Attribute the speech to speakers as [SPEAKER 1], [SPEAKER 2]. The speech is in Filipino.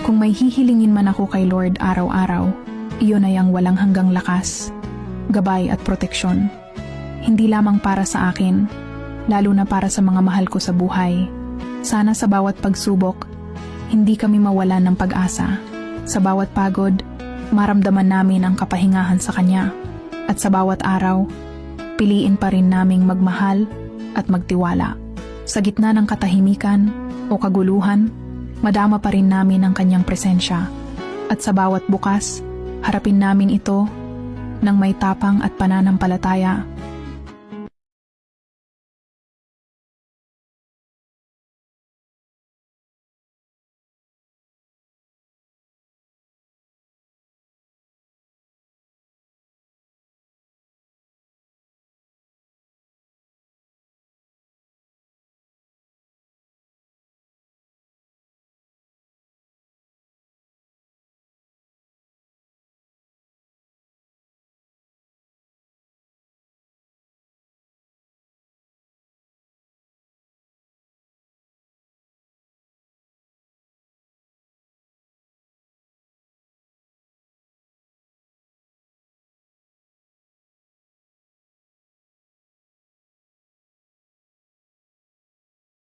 [SPEAKER 1] Kung may hihilingin man ako kay Lord araw-araw, iyon ay ang walang hanggang lakas, gabay at proteksyon. Hindi lamang para sa akin, lalo na para sa mga mahal ko sa buhay. Sana sa bawat pagsubok, hindi kami mawalan ng pag-asa. Sa bawat pagod, maramdaman namin ang kapahingahan sa Kanya. At sa bawat araw, piliin pa rin naming magmahal at magtiwala. Sa gitna ng katahimikan o kaguluhan, madama pa rin namin ang Kanyang presensya. At sa bawat bukas, harapin namin ito ng may tapang at pananampalataya.